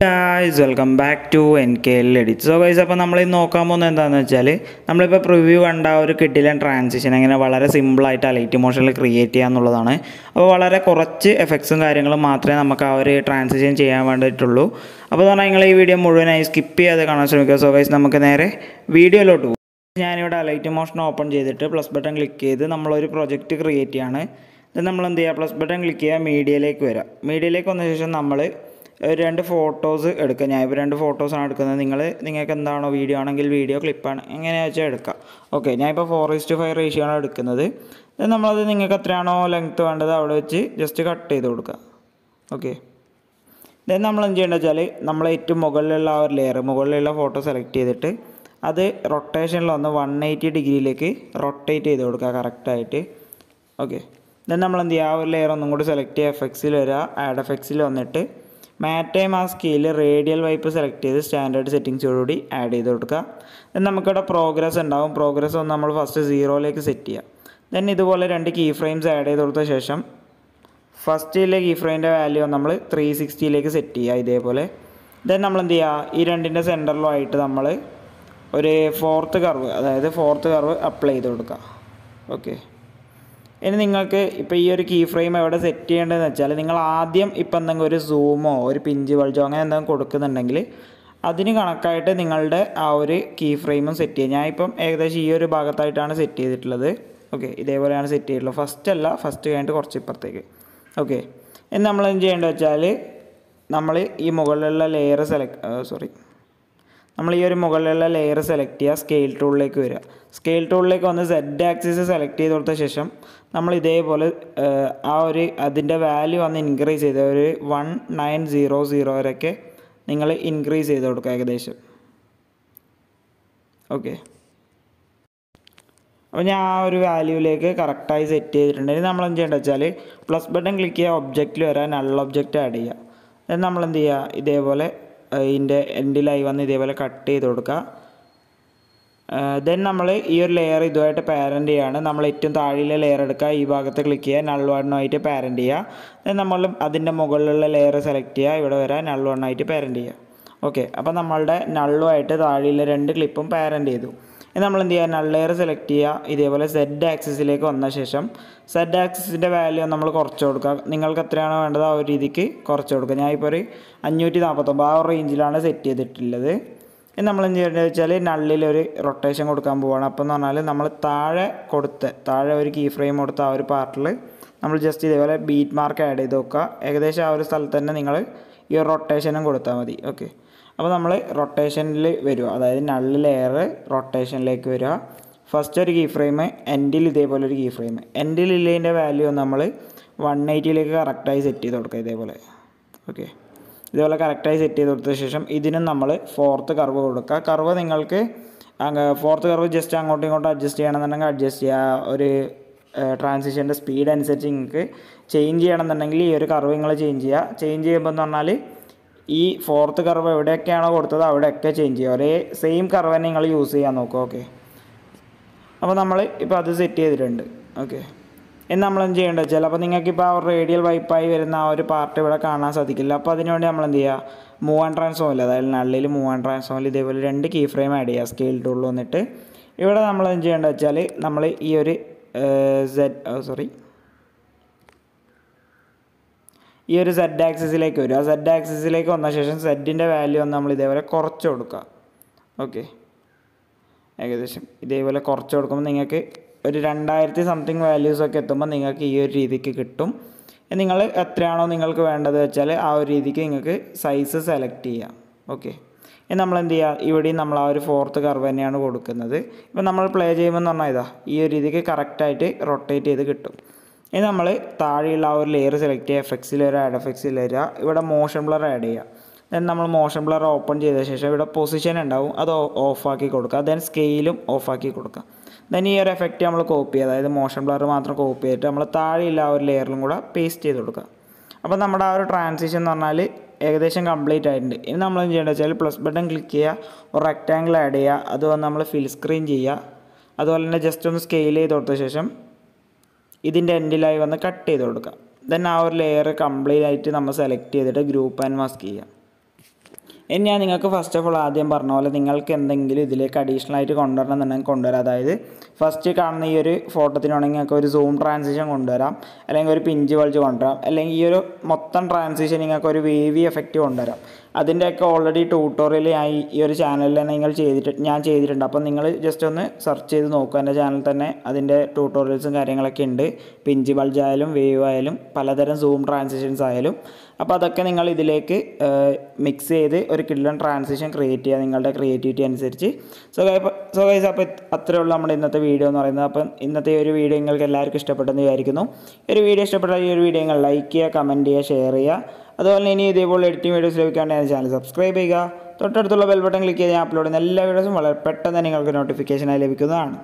Guys, welcome back to NKL edits. So guys, അപ്പോൾ നമ്മൾ ഇന്ന് നോക്കാൻ പോകുന്നത് എന്താണെന്ന് വെച്ചാൽ നമ്മളിപ്പോൾ പ്രിവ്യൂ കണ്ട ഒരു കിഡിലൻ ട്രാൻസിഷൻ എങ്ങനെ വളരെ സിമ്പിളായിട്ട് അലൈറ്റ് മോഷനിൽ ക്രിയേറ്റ് ചെയ്യുക എന്നുള്ളതാണ്. അപ്പോൾ വളരെ കുറച്ച് എഫക്ട്സും കാര്യങ്ങളും മാത്രമേ നമുക്ക് ആ ഒരു ട്രാൻസിഷൻ ചെയ്യാൻ വേണ്ടിയിട്ടുള്ളൂ. അപ്പോൾ പറഞ്ഞാൽ നിങ്ങൾ ഈ വീഡിയോ മുഴുവനായി സ്കിപ്പ് ചെയ്യാതെ കാണാൻ ശ്രമിക്കുക. സോ ഗൈസ്, നമുക്ക് നേരെ വീഡിയോയിലോട്ട് പോകും. ഞാനിവിടെ അലൈറ്റ് മോഷൻ ഓപ്പൺ ചെയ്തിട്ട് പ്ലസ് ബട്ടൺ ക്ലിക്ക് ചെയ്ത് നമ്മളൊരു പ്രൊജക്റ്റ് ക്രിയേറ്റ് ചെയ്യാണ്. ഇത് നമ്മൾ എന്ത് ചെയ്യുക, പ്ലസ് ബട്ടൺ ക്ലിക്ക് ചെയ്യുക, മീഡിയയിലേക്ക് വരിക. മീഡിയയിലേക്ക് വന്ന ശേഷം നമ്മൾ രണ്ട് ഫോട്ടോസ് എടുക്കുക. ഞാനിപ്പോൾ രണ്ട് ഫോട്ടോസാണ് എടുക്കുന്നത്. നിങ്ങൾക്ക് എന്താണോ വീഡിയോ ആണെങ്കിൽ വീഡിയോ, ക്ലിപ്പാണ് എങ്ങനെയാണെന്ന് വെച്ചാൽ എടുക്കുക. ഓക്കെ, ഞാനിപ്പോൾ 4:5 റേഷ്യോ ആണ് എടുക്കുന്നത്. നമ്മളത് നിങ്ങൾക്ക് എത്രയാണോ ലെങ്ത്ത് വേണ്ടത് അവിടെ വെച്ച് ജസ്റ്റ് കട്ട് ചെയ്ത് കൊടുക്കുക. ഓക്കെ, ദെൻ നമ്മൾ എന്ത് ചെയ്യേണ്ടത് വെച്ചാൽ നമ്മൾ ഏറ്റവും മുകളിലുള്ള ആ ഒരു ലെയർ, മുകളിലുള്ള ഫോട്ടോ സെലക്ട് ചെയ്തിട്ട് അത് റൊട്ടേഷനിൽ വന്ന് 180 ഡിഗ്രിയിലേക്ക് റൊട്ടേറ്റ് ചെയ്ത് കൊടുക്കുക കറക്റ്റായിട്ട്. ഓക്കെ, ദെൻ നമ്മൾ എന്ത് ചെയ്യുക, ആ ഒരു ലെയർ ഒന്നും കൂടി സെലക്ട് ചെയ്യുക, എഫക്ട്സിൽ വരിക, ആഡ് എഫക്ട്സിൽ വന്നിട്ട് മാറ്റ് മാസ്കിൽ റേഡിയൽ വൈപ്പ് സെലക്ട് ചെയ്ത് സ്റ്റാൻഡേർഡ് സെറ്റിങ്സോടുകൂടി ആഡ് ചെയ്ത് കൊടുക്കുക. ദെൻ നമുക്കിവിടെ പ്രോഗ്രസ് ഉണ്ടാവും. പ്രോഗ്രസ് ഒന്ന് നമ്മൾ ഫസ്റ്റ് 0ലേക്ക് സെറ്റ് ചെയ്യുക. ദെൻ ഇതുപോലെ രണ്ട് കീ ഫ്രെയിംസ് ആഡ് ചെയ്ത് കൊടുത്ത ശേഷം ഫസ്റ്റിലെ കീ ഫ്രെയിമിൻ്റെ വാല്യൂ നമ്മൾ 360ലേക്ക് സെറ്റ് ചെയ്യുക ഇതേപോലെ. ദെൻ നമ്മൾ എന്ത് ചെയ്യുക, ഈ രണ്ടിൻ്റെ സെൻറ്ററിലുമായിട്ട് നമ്മൾ ഒരു ഫോർത്ത് കർവ് അപ്ലൈ ചെയ്ത് കൊടുക്കുക. ഓക്കെ, ഇനി നിങ്ങൾക്ക് ഇപ്പോൾ ഈ ഒരു കീ ഫ്രെയിം എവിടെ സെറ്റ് ചെയ്യേണ്ടതെന്ന് വെച്ചാൽ നിങ്ങൾ ആദ്യം ഇപ്പോൾ എന്തെങ്കിലും ഒരു സൂമോ ഒരു പിഞ്ച് വൾജോ അങ്ങനെ എന്തെങ്കിലും കൊടുക്കുന്നുണ്ടെങ്കിൽ അതിന് കണക്കായിട്ട് നിങ്ങളുടെ ആ ഒരു കീ ഫ്രെയിമും സെറ്റ് ചെയ്യുക. ഞാനിപ്പം ഏകദേശം ഈ ഒരു ഭാഗത്തായിട്ടാണ് സെറ്റ് ചെയ്തിട്ടുള്ളത്. ഓക്കെ, ഇതേപോലെയാണ് സെറ്റ് ചെയ്തിട്ടുള്ളത്. ഫസ്റ്റ് കഴിഞ്ഞിട്ട് കുറച്ച് ഇപ്പുറത്തേക്ക്. ഓക്കെ, ഇനി നമ്മൾ എന്ത് ചെയ്യേണ്ടത് വെച്ചാൽ നമ്മൾ ഈ മുകളിലുള്ള ലെയർ നമ്മൾ ഈ ഒരു മുകളിലുള്ള ലെയർ സെലക്ട് ചെയ്യുക, സ്കെയിൽ ടൂളിലേക്ക് വരിക. സ്കെയിൽ ടൂളിലേക്ക് വന്ന് Z ആക്സിസ് സെലക്ട് ചെയ്ത് കൊടുത്ത ശേഷം നമ്മൾ ഇതേപോലെ അതിൻ്റെ വാല്യൂ വന്ന് ഇൻക്രീസ് ചെയ്ത് ഒരു 1900 വരെയൊക്കെ നിങ്ങൾ ഇൻക്രീസ് ചെയ്ത് കൊടുക്കുക ഏകദേശം. ഓക്കെ, അപ്പോൾ ഞാൻ ആ ഒരു വാല്യൂവിലേക്ക് കറക്റ്റായി സെറ്റ് ചെയ്തിട്ടുണ്ടെങ്കിൽ നമ്മൾ എന്ത് ചെയ്യേണ്ടത് വെച്ചാൽ പ്ലസ് ബട്ടൺ ക്ലിക്ക് ചെയ്യുക, ഒബ്ജക്റ്റിൽ വരാൻ നൾ ഒബ്ജക്റ്റ് ആഡ് ചെയ്യുക. ദെൻ നമ്മൾ എന്ത് ചെയ്യുക, ഇതേപോലെ ഇതിൻ്റെ എൻഡിലായി വന്ന് ഇതേപോലെ കട്ട് ചെയ്ത് കൊടുക്കുക. ദെൻ നമ്മൾ ഈ ഒരു ലെയർ ഇതുമായിട്ട് പാരൻ്റ് ചെയ്യുകയാണ്. നമ്മൾ ഏറ്റവും താഴെയുള്ള ലെയർ എടുക്കുക, ഈ ഭാഗത്ത് ക്ലിക്ക് ചെയ്യുക, നൾ വണ്ണുമായിട്ട് പാരൻ്റ് ചെയ്യുക. ദെൻ നമ്മൾ അതിൻ്റെ മുകളിലുള്ള ലെയർ സെലക്ട് ചെയ്യുക, ഇവിടെ വരാൻ നൾ വണ്ണായിട്ട് പാരൻ്റ് ചെയ്യുക. ഓക്കെ, അപ്പോൾ നമ്മളുടെ നള്ളുമായിട്ട് താഴെയുള്ള രണ്ട് ക്ലിപ്പും പാരൻ്റ് ചെയ്തു. ഇനി നമ്മൾ എന്ത് ചെയ്യുക, നൾ ലെയർ സെലക്ട് ചെയ്യുക, ഇതേപോലെ Z ആക്സിസിലേക്ക് വന്ന ശേഷം Z ആക്സിസിൻ്റെ വാല്യൂ നമ്മൾ കുറച്ച് കൊടുക്കുക. നിങ്ങൾക്ക് എത്രയാണോ വേണ്ടത് ആ ഒരു രീതിക്ക് കുറച്ച് കൊടുക്കുക. ഞാനിപ്പോൾ ഒരു 549 ആ ഒരു റേഞ്ചിലാണ് സെറ്റ് ചെയ്തിട്ടുള്ളത്. ഇനി നമ്മൾ എന്ത് ചെയ്യേണ്ടത് വെച്ചാൽ നള്ളിലൊരു റൊട്ടേഷൻ കൊടുക്കാൻ പോവുകയാണ്. അപ്പോൾ എന്ന് പറഞ്ഞാൽ നമ്മൾ താഴെ ഒരു കീ ഫ്രെയിം കൊടുത്ത ആ ഒരു പാർട്ടിൽ നമ്മൾ ജസ്റ്റ് ഇതേപോലെ ബീറ്റ് മാർക്ക് ആഡ് ചെയ്ത് നോക്കുക. ഏകദേശം ആ ഒരു സ്ഥലത്ത് തന്നെ നിങ്ങൾ ഈ ഒരു റൊട്ടേഷനും കൊടുത്താൽ മതി. ഓക്കെ, അപ്പോൾ നമ്മൾ റൊട്ടേഷനിൽ വരിക, അതായത് നള്ളി ലെയർ റൊട്ടേഷനിലേക്ക് വരിക. ഫസ്റ്റ് ഒരു കീ ഫ്രെയിം, എൻഡിൽ ഇതേപോലെ ഒരു കീ ഫ്രെയിം, എൻഡിലുള്ളതിൻ്റെ വാല്യൂ നമ്മൾ 180ലേക്ക് കറക്റ്റായി സെറ്റ് ചെയ്ത് കൊടുക്കുക ഇതേപോലെ. ഓക്കെ, ഇതേപോലെ കറക്റ്റായി സെറ്റ് ചെയ്ത് കൊടുത്ത ശേഷം ഇതിനും നമ്മൾ ഫോർത്ത് കർവ് കൊടുക്കുക. കർവ് നിങ്ങൾക്ക് ഫോർത്ത് കർവ് ജസ്റ്റ് അങ്ങോട്ടും ഇങ്ങോട്ടും അഡ്ജസ്റ്റ് ചെയ്യണമെന്നുണ്ടെങ്കിൽ അഡ്ജസ്റ്റ് ചെയ്യുക. ഒരു ട്രാൻസിഷൻ്റെ സ്പീഡ് അനുസരിച്ച് നിങ്ങൾക്ക് ചേഞ്ച് ചെയ്യണമെന്നുണ്ടെങ്കിൽ ഈ ഒരു കർവ് നിങ്ങൾ ചേഞ്ച് ചെയ്യുമ്പോൾ എന്ന് പറഞ്ഞാൽ ഈ ഫോർത്ത് കർവ് എവിടെയൊക്കെയാണോ കൊടുത്തത് അവിടെയൊക്കെ ചേഞ്ച് ചെയ്യുക. ഒരേ സെയിം കർവ് തന്നെ നിങ്ങൾ യൂസ് ചെയ്യാൻ നോക്കുക. ഓക്കെ, അപ്പോൾ നമ്മൾ ഇപ്പോൾ അത് സെറ്റ് ചെയ്തിട്ടുണ്ട്. ഓക്കെ, ഇനി നമ്മൾ എന്ത് ചെയ്യേണ്ടത് വെച്ചാൽ അപ്പോൾ നിങ്ങൾക്കിപ്പോൾ ആ റേഡിയൽ വൈപ്പായി വരുന്ന ആ ഒരു പാർട്ട് ഇവിടെ കാണാൻ സാധിക്കില്ല. അപ്പോൾ അതിനുവേണ്ടി നമ്മൾ എന്ത് ചെയ്യുക, മൂവ് ആൻഡ് ട്രാൻസ്ഫോമിൽ, അതായത് നള്ളിൽ മൂവ് ആൻഡ് ട്രാൻസ്ഫോമിൽ ഇതേപോലെ രണ്ട് കീ ഫ്രെയിം ആഡ് ചെയ്യുക. സ്കെയിൽ ടൂളിൽ വന്നിട്ട് ഇവിടെ നമ്മൾ എന്ത് ചെയ്യേണ്ടത് വെച്ചാൽ നമ്മൾ ഈ ഒരു Z ആക്സിസിലേക്ക് വരും. ആ Z ആക്സിസിലേക്ക് വന്ന ശേഷം Zൻ്റെ വാല്യൂ ഒന്ന് നമ്മൾ ഇതേപോലെ കുറച്ച് കൊടുക്കുക. ഓക്കെ, ഏകദേശം ഇതേപോലെ കുറച്ച് കൊടുക്കുമ്പോൾ നിങ്ങൾക്ക് ഒരു 2000 സംതിങ് വാല്യൂസൊക്കെ എത്തുമ്പോൾ നിങ്ങൾക്ക് ഈ ഒരു രീതിക്ക് കിട്ടും. നിങ്ങൾ എത്രയാണോ നിങ്ങൾക്ക് വേണ്ടത് വെച്ചാൽ ആ ഒരു രീതിക്ക് നിങ്ങൾക്ക് സൈസ് സെലക്ട് ചെയ്യാം. ഓക്കെ, ഇനി നമ്മൾ എന്ത് ചെയ്യുക, ഇവിടെയും നമ്മൾ ആ ഒരു ഫോർത്ത് കർവ് തന്നെയാണ് കൊടുക്കുന്നത്. ഇപ്പോൾ നമ്മൾ പ്ലേ ചെയ്യുമ്പോൾ എന്ന് പറഞ്ഞാൽ ഈ ഒരു രീതിക്ക് കറക്റ്റായിട്ട് റൊട്ടേറ്റ് ചെയ്ത് കിട്ടും. ഇനി നമ്മൾ താഴെയുള്ള ആ ഒരു ലെയർ സെലക്ട് ചെയ്യുക, എഫക്ട്സിൽ വരിക, ആഡ് എഫക്ട്സിൽ വരിക, ഇവിടെ മോഷൻ ബ്ലർ ആഡ് ചെയ്യുക. ദെൻ നമ്മൾ മോഷൻ ബ്ലർ ഓപ്പൺ ചെയ്ത ശേഷം ഇവിടെ പൊസിഷൻ ഉണ്ടാവും, അത് ഓഫാക്കി കൊടുക്കുക. ദെൻ സ്കെയിലും ഓഫാക്കി കൊടുക്കുക. ദെൻ ഈ ഒരു എഫക്റ്റ് നമ്മൾ കോപ്പി ചെയ്യുക, അതായത് മോഷൻ ബ്ലർ മാത്രം കോപ്പി ചെയ്തിട്ട് നമ്മൾ താഴെയുള്ള ആ ഒരു ലെയറിലും കൂടെ പേസ്റ്റ് ചെയ്ത് കൊടുക്കുക. അപ്പോൾ നമ്മുടെ ആ ഒരു ട്രാൻസിഷൻ എന്ന് പറഞ്ഞാൽ ഏകദേശം കംപ്ലീറ്റ് ആയിട്ടുണ്ട്. ഇനി നമ്മൾ എന്ത് ചെയ്യേണ്ടത് വെച്ചാൽ പ്ലസ് ബട്ടൺ ക്ലിക്ക് ചെയ്യുക, ഒരു റെക്റ്റാങ്കിൾ ആഡ് ചെയ്യുക, അത് വന്ന് നമ്മൾ ഫിൽ സ്ക്രീൻ ചെയ്യുക. അതുപോലെ തന്നെ ജസ്റ്റ് ഒന്ന് സ്കെയിൽ ചെയ്ത് കൊടുത്ത ശേഷം ഇതിൻ്റെ എൻഡിലായി വന്ന് കട്ട് ചെയ്ത് കൊടുക്കുക. ദെൻ ആ ഒരു ലെയർ കംപ്ലീറ്റ് ആയിട്ട് നമ്മൾ സെലക്ട് ചെയ്തിട്ട് ഗ്രൂപ്പ് ആൻഡ് മാസ്ക് ചെയ്യുക. ഇനി ഞാൻ നിങ്ങൾക്ക് ഫസ്റ്റ് ഓഫ് ഓൾ ആദ്യം പറഞ്ഞ പോലെ നിങ്ങൾക്ക് എന്തെങ്കിലും ഇതിലേക്ക് അഡീഷണൽ ആയിട്ട് കൊണ്ടുവരണം എന്നുണ്ടെങ്കിൽ കൊണ്ടുവരാം. അതായത് ഫസ്റ്റ് കാണുന്ന ഈ ഒരു ഫോട്ടോത്തിനാണെങ്കിൽ നിങ്ങൾക്ക് ഒരു സൂം ട്രാൻസിഷൻ കൊണ്ടുവരാം, അല്ലെങ്കിൽ ഒരു പിഞ്ച് വൾജ് കൊണ്ടുവരാം, അല്ലെങ്കിൽ ഈ ഒരു മൊത്തം ട്രാൻസിഷൻ നിങ്ങൾക്ക് ഒരു വേവി എഫക്റ്റ് കൊണ്ടുവരാം. അതിൻ്റെയൊക്കെ ഓൾറെഡി ട്യൂട്ടോറിയൽ ഈ ഒരു ചാനലിൽ തന്നെ ഞാൻ ചെയ്തിട്ടുണ്ട്. അപ്പോൾ നിങ്ങൾ ജസ്റ്റ് ഒന്ന് സെർച്ച് ചെയ്ത് നോക്കുക. എൻ്റെ ചാനൽ തന്നെ അതിൻ്റെ ട്യൂട്ടോറിയൽസും കാര്യങ്ങളൊക്കെ ഉണ്ട്. പിഞ്ച് ബൾജ് ആയാലും വേവ് ആയാലും പലതരം സൂം ട്രാൻസിഷൻസ് ആയാലും. അപ്പോൾ അതൊക്കെ നിങ്ങൾ ഇതിലേക്ക് മിക്സ് ചെയ്ത് ഒരു കിഡ്ലൻ ട്രാൻസിഷൻ ക്രിയേറ്റ് ചെയ്യുക നിങ്ങളുടെ ക്രിയേറ്റിവിറ്റി അനുസരിച്ച്. സോ ഗൈസ് അപ്പോൾ അത്രയേ ഉള്ളൂ നമ്മുടെ ഇന്നത്തെ വീഡിയോ എന്ന് പറയുന്നത്. അപ്പം ഇന്നത്തെ ഈ ഒരു വീഡിയോ നിങ്ങൾക്ക് എല്ലാവർക്കും ഇഷ്ടപ്പെട്ടെന്ന് വിചാരിക്കുന്നു. ഒരു വീഡിയോ ഇഷ്ടപ്പെട്ടാൽ ഈ ഒരു വീഡിയോ നിങ്ങൾ ലൈക്ക് ചെയ്യുക, കമൻറ്റ് ചെയ്യുക, ഷെയർ ചെയ്യുക. അതുപോലെ ഇനി ഇതേപോലെ എഡിറ്റിംഗ് വീഡിയോസ് ലഭിക്കാണ്ട് ചാനൽ സബ്സ്ക്രൈബ് ചെയ്യുക. തൊട്ടടുത്തുള്ള ബെൽ ബട്ടൺ ക്ലിക്ക് ചെയ്ത് ഞാൻ അപ്ലോഡ് ചെയ്യുന്ന എല്ലാ വീഡിയോസും വളരെ പെട്ടെന്ന് നിങ്ങൾക്ക് നോട്ടിഫിക്കേഷനായി ലഭിക്കുന്നതാണ്.